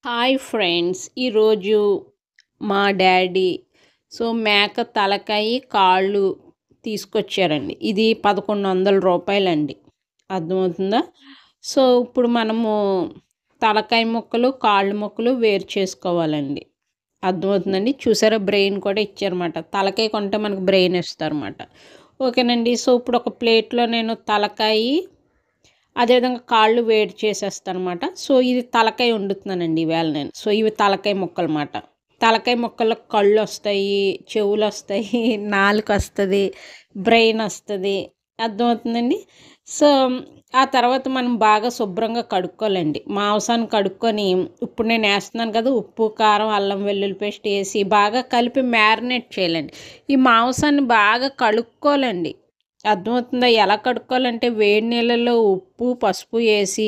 Hi friends, ఈరోజు మా daddy మేక తలకాయ కాళ్ళు తీసుకొచ్చారండి. ఇది 1100 అండి. అర్థమవుతుందా? ఇప్పుడు మనము తలకాయ ముక్కలు కాళ్ళు ముక్కలు వేరు చేసుకోవాలండి. అర్థమవుతుందండి. చూసారా, బ్రెయిన్ కూడా ఇచ్చారన్నమాట. తలకాయ కొంటే మనకు బ్రెయిన్ ఇస్తారన్నమాట. ఓకేనండి. ఇప్పుడు ఒక ప్లేట్లో నేను తలకాయ అదేవిధంగా కాళ్ళు వేడి చేసేస్తాను అనమాట. ఇది తలకాయ వండుతున్నానండి ఈవేళ నేను. ఇవి తలకాయ ముక్కలు అన్నమాట. తలకాయ ముక్కల్లో కళ్ళు వస్తాయి, చెవులు వస్తాయి, నాలుక వస్తుంది, బ్రెయిన్ వస్తుంది. అర్థమవుతుందండి. సో ఆ తర్వాత మనం బాగా శుభ్రంగా కడుక్కోవాలండి. మాంసాన్ని కడుక్కొని ఇప్పుడు నేను వేస్తున్నాను కదా, ఉప్పు కారం అల్లం వెల్లుల్లి పేస్ట్ వేసి బాగా కలిపి మ్యారినేట్ చేయాలండి. ఈ మాంసాన్ని బాగా కడుక్కోవాలండి. అర్థమవుతుందా? ఎలా కడుక్కోవాలంటే వేడి నీళ్ళల్లో ఉప్పు పసుపు వేసి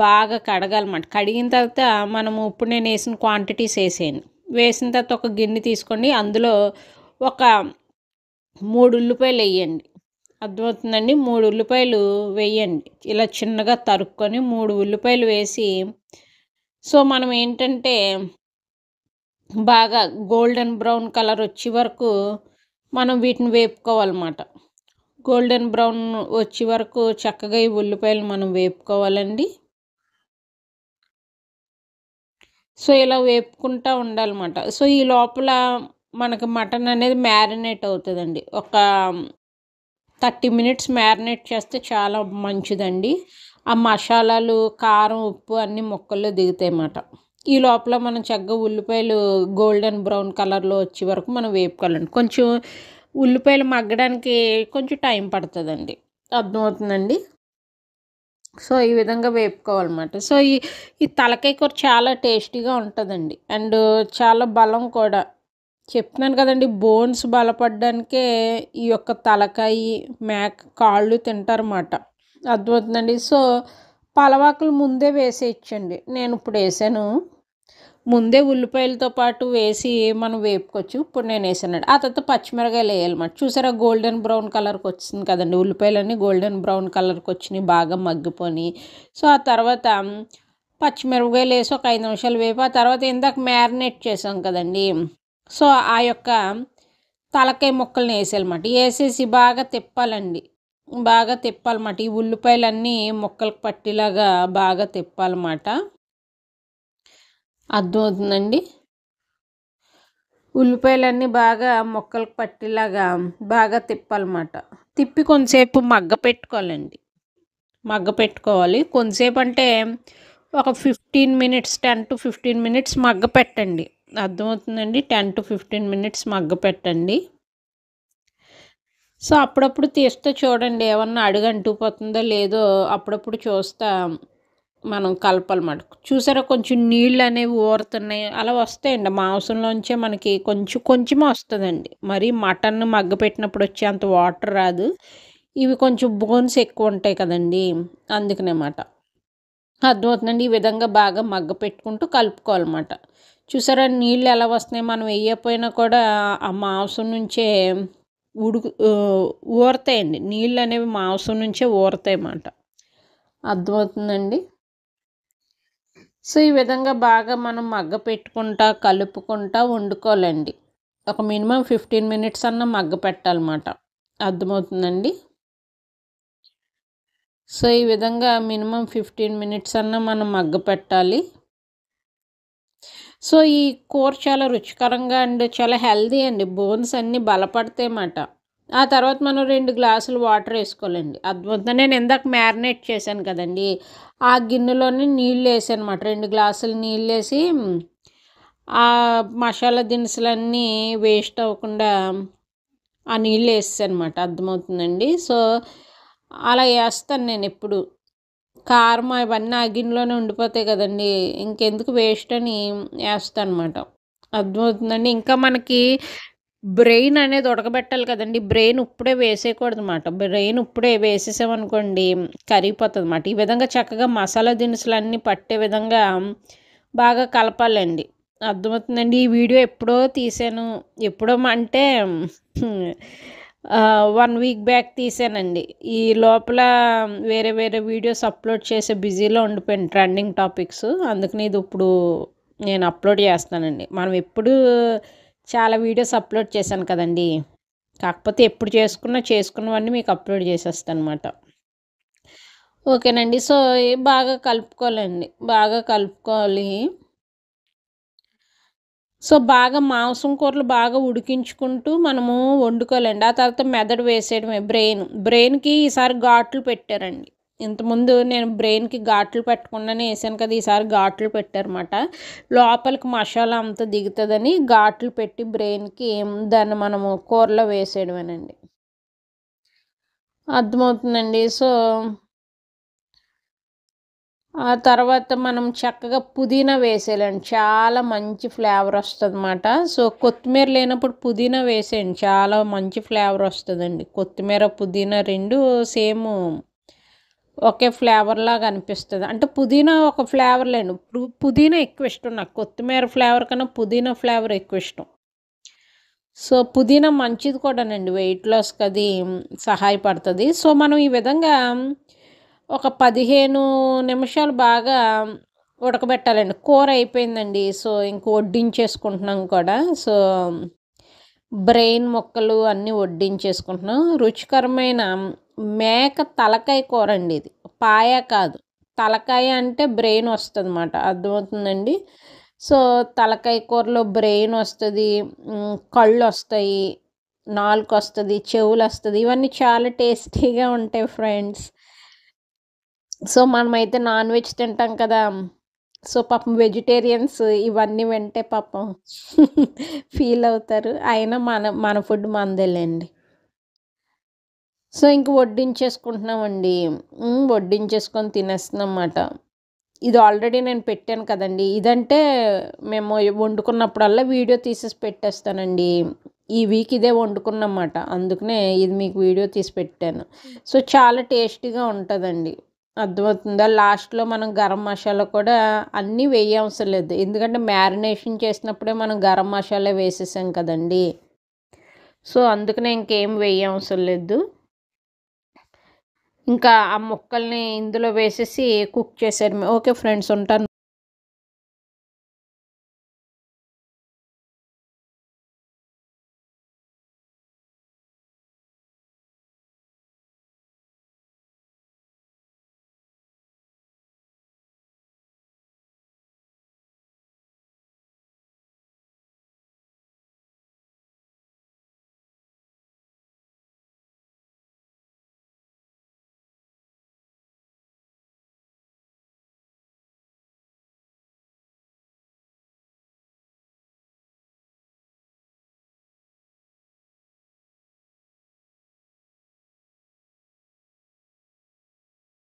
బాగా కడగాలన్నమాట. కడిగిన తర్వాత మనము ఇప్పుడు నేను వేసిన క్వాంటిటీస్ వేసేయండి. వేసిన తర్వాత ఒక గిన్నె తీసుకోండి, అందులో ఒక 3 ఉల్లిపాయలు వేయండి. అర్థమవుతుందండి. 3 ఉల్లిపాయలు వేయండి. ఇలా చిన్నగా తరుక్కొని 3 ఉల్లిపాయలు వేసి మనం ఏంటంటే బాగా గోల్డెన్ బ్రౌన్ కలర్ వచ్చే వరకు మనం వీటిని వేపుకోవాలన్నమాట. గోల్డెన్ బ్రౌన్ వచ్చే వరకు చక్కగా ఈ ఉల్లిపాయలు మనం వేపుకోవాలండి. ఇలా వేపుకుంటూ ఉండాలన్నమాట. ఈ లోపల మనకు మటన్ అనేది మ్యారినేట్ అవుతుందండి. ఒక 30 మినిట్స్ మ్యారినేట్ చేస్తే చాలా మంచిదండి. ఆ మసాలాలు కారం ఉప్పు అన్నీ ముక్కల్లో దిగుతాయి అన్నమాట. ఈ లోపల మనం చక్కగా ఉల్లిపాయలు గోల్డెన్ బ్రౌన్ కలర్లో వచ్చే వరకు మనం వేపుకోవాలండి. కొంచెం ఉల్లిపాయలు మగ్గడానికి కొంచెం టైం పడుతుందండి. అర్థమవుతుందండి. ఈ విధంగా వేపుకోవాలన్నమాట. ఈ తలకాయ కూర చాలా టేస్టీగా ఉంటుందండి. అండ్ చాలా బలం కూడా. చెప్తున్నాను కదండి, బోన్స్ బలపడడానికే ఈ యొక్క తలకాయ మేక కాళ్ళు తింటారన్నమాట. అర్థమవుతుందండి. పలవాకులు ముందే వేసేయచ్చండి. నేను ఇప్పుడు వేసాను. ముందే ఉల్లిపాయలతో పాటు వేసి మనం వేపుకోవచ్చు. ఇప్పుడు నేను వేసానండి. ఆ తర్వాత పచ్చిమిరకాయలు వేయాలన్నమాట. చూసారా, గోల్డెన్ బ్రౌన్ కలర్కి వచ్చింది కదండి. ఉల్లిపాయలన్నీ గోల్డెన్ బ్రౌన్ కలర్కి వచ్చినాయి, బాగా మగ్గిపోయి. ఆ తర్వాత పచ్చిమిరపకాయలు వేసి ఒక 5 నిమిషాలు వేపు. ఆ తర్వాత ఇందాక మ్యారినేట్ చేసాం కదండి. ఆ యొక్క తలకాయ ముక్కల్ని వేసేయాలన్నమాట. వేసేసి బాగా తిప్పాలండి. బాగా తిప్పాలన్నమాట. ఈ ఉల్లిపాయలన్నీ ముక్కలకు పట్టేలాగా బాగా తిప్పాలన్నమాట. అర్థమవుతుందండి. ఉల్లిపాయలన్నీ బాగా ముక్కలకు పట్టేలాగా బాగా తిప్పాలన్నమాట. తిప్పి కొంతసేపు మగ్గ పెట్టుకోవాలండి. మగ్గ పెట్టుకోవాలి కొంతసేపు అంటే ఒక 15 మినిట్స్ 10 to 15 మినిట్స్ మగ్గ పెట్టండి. అర్థమవుతుందండి. 10 to 15 మినిట్స్ మగ్గ పెట్టండి. అప్పుడప్పుడు తీస్తే చూడండి, ఏమన్నా అడుగు అంటుకుపోతుందో లేదో అప్పుడప్పుడు చూస్తా మనం కలపాలన్నమాట. చూసారా, కొంచెం నీళ్ళు అనేవి ఊరుతున్నాయి. అలా వస్తాయండి. మాంసంలోంచే మనకి కొంచెమే వస్తుందండి. మరి మటన్ మగ్గపెట్టినప్పుడు వచ్చే అంత వాటర్ రాదు. ఇవి కొంచెం బోన్స్ ఎక్కువ ఉంటాయి కదండి, అందుకనమాట. అర్థమవుతుందండి. ఈ విధంగా బాగా మగ్గ పెట్టుకుంటూ కలుపుకోవాలన్నమాట. చూసారా, నీళ్ళు ఎలా వస్తున్నాయి. మనం వేయకపోయినా కూడా ఆ మాంసం నుంచే ఊరుతాయండి. నీళ్ళు అనేవి మాంసం నుంచే ఊరుతాయి అన్నమాట. అర్థమవుతుందండి. ఈ విధంగా బాగా మనం మగ్గ పెట్టుకుంటా కలుపుకుంటా వండుకోవాలండి. ఒక మినిమం 15 మినిట్స్ అన్న మగ్గ పెట్టాలన్నమాట. అర్థమవుతుందండి. ఈ విధంగా మినిమం 15 మినిట్స్ అన్న మనం మగ్గ పెట్టాలి. ఈ కూర చాలా రుచికరంగా అండ్ చాలా హెల్దీ అండి. బోన్స్ అన్నీ బలపడతాయి అన్నమాట. ఆ తర్వాత మనం 2 గ్లాసులు వాటర్ వేసుకోవాలండి. అర్థమవుతుంది. నేను ఇందాక మ్యారినేట్ చేశాను కదండి, ఆ గిన్నెలోనే నీళ్ళు వేసాను అన్నమాట. 2 గ్లాసులు నీళ్ళు వేసి ఆ మసాలా దినుసులన్నీ వేస్ట్ అవ్వకుండా ఆ నీళ్ళు వేసాను అన్నమాట. అర్థమవుతుందండి. అలా వేస్తాను నేను ఎప్పుడు. కారం అవన్నీ ఆ గిన్నెలోనే ఉండిపోతాయి కదండి, ఇంకెందుకు వేస్ట్ అని వేస్తాను అన్నమాట. అర్థమవుతుందండి. ఇంకా మనకి బ్రెయిన్ అనేది ఉడకబెట్టాలి కదండి. బ్రెయిన్ ఇప్పుడే వేసేయకూడదు అన్నమాట. బ్రెయిన్ ఇప్పుడే వేసేసామనుకోండి కరిగిపోతుంది అన్నమాట. ఈ విధంగా చక్కగా మసాలా దినుసులన్నీ పట్టే విధంగా బాగా కలపాలండి. అర్థమవుతుందండి. ఈ వీడియో ఎప్పుడో తీసాను. ఎప్పుడో అంటే 1 వీక్ బ్యాక్ తీసానండి. ఈ లోపల వేరే వీడియోస్ అప్లోడ్ చేసే బిజీలో ఉండిపోయాను, ట్రెండింగ్ టాపిక్స్. అందుకని ఇది ఇప్పుడు నేను అప్లోడ్ చేస్తానండి. మనం ఎప్పుడు చాలా వీడియోస్ అప్లోడ్ చేశాను కదండీ. కాకపోతే ఎప్పుడు చేసుకున్నవన్నీ మీకు అప్లోడ్ చేసేస్తానమాట. ఓకేనండి. సో, బాగా కలుపుకోవాలండి. బాగా కలుపుకోవాలి. సో, బాగా మాంసం కూరలు బాగా ఉడికించుకుంటూ మనము వండుకోవాలండి. ఆ తర్వాత మెదడు వేసేయడమే బ్రెయిన్‌కి ఈసారి ఘాట్లు పెట్టారండి. ఇంతకుముందు నేను బ్రెయిన్‌కి ఘాట్లు పెట్టకుండానే ఏసాను కదా! ఈసారి ఘాట్లు పెట్టారన్నమాట. లోపలికి మసాలా అంతా దిగుతదని ఘాట్లు పెట్టి బ్రెయిన్‌కి దాన్ని మనము కూరలో వేసేయడమేనండి. అర్థమవుతుందండి. సో, ఆ తర్వాత మనం చక్కగా పుదీనా వేసేయాలండి. చాలా మంచి ఫ్లేవర్ వస్తదన్నమాట. సో, కొత్తిమీర లేనప్పుడు పుదీనా వేసేయండి. చాలా మంచి ఫ్లేవర్ వస్తదండి. కొత్తిమీర, పుదీనా 2 సేము ఒకే ఫ్లేవర్‌లాగా అనిపిస్తది. అంటే పుదీనా ఒక ఫ్లేవర్‌లేండి. పుదీనా ఎక్కువ ఇష్టం నాకు. కొత్తిమీర ఫ్లేవర్ కన్నా పుదీనా ఫ్లేవర్ ఎక్కువ ఇష్టం. సో, పుదీనా మంచిది కూడానండి. వెయిట్ లాస్‌కి అది సహాయపడతది. సో, మనం ఈ విధంగా ఒక 15 నిమిషాలు బాగా ఉడకబెట్టాలండి. కూర అయిపోయిందండి. సో, ఇంక వడ్డించేసుకుంటున్నాం కూడా. సో, బ్రెయిన్ ముక్కలు అన్నీ వడ్డించేసుకుంటున్నాం. రుచికరమైన మేక తలకాయ కూరండి ఇది. పాయ కాదు. తలకాయ అంటే బ్రెయిన్ వస్తదన్నమాట. అర్థమవుతుందండి? సో, తలకాయ కూరలో బ్రెయిన్ వస్తది. కళ్ళొస్తాయి. నాలుకొస్తది. చెవులొస్తది. ఇవన్నీ చాలా టేస్టీగా ఉంటాయి ఫ్రెండ్స్. సో, మనమైతే నాన్ వెజ్ తింటాం కదా! సో, పాపం వెజిటేరియన్స్ ఇవన్నీ వింటే పాపం ఫీలవుతారు. అయినా మన ఫుడ్ మనదేలెండి. సో, ఇంక వడ్డించేసుకుంటున్నామండి. వడ్డించేసుకొని తినేస్తున్నాంమాట. ఇది ఆల్రెడీ నేను పెట్టాను కదండీ! ఇదంటే మేము వండుకున్నప్పుడల్లా వీడియో తీసేసి పెట్టేస్తానండి. ఈ వీక్ ఇదే వండుకున్నామాట. అందుకనే ఇది మీకు వీడియో తీసి పెట్టాను. సో, చాలా టేస్టీగా ఉంటదండి. అర్థమవుతుందా? లాస్ట్‌లో మనం గరం మసాలా కూడా అన్నీ వేయవసరం లేదు. ఎందుకంటే మ్యారినేషన్ చేసినప్పుడే మనం గరం మసాలా వేసేసాం కదండీ! సో, అందుకనే ఇంకేం వేయవసరం లేదు. ఇంకా ఆ ముక్కల్ని ఇందులో వేసేసి కుక్ చేసేయడమే. ఓకే ఫ్రెండ్స్ ఉంటాను.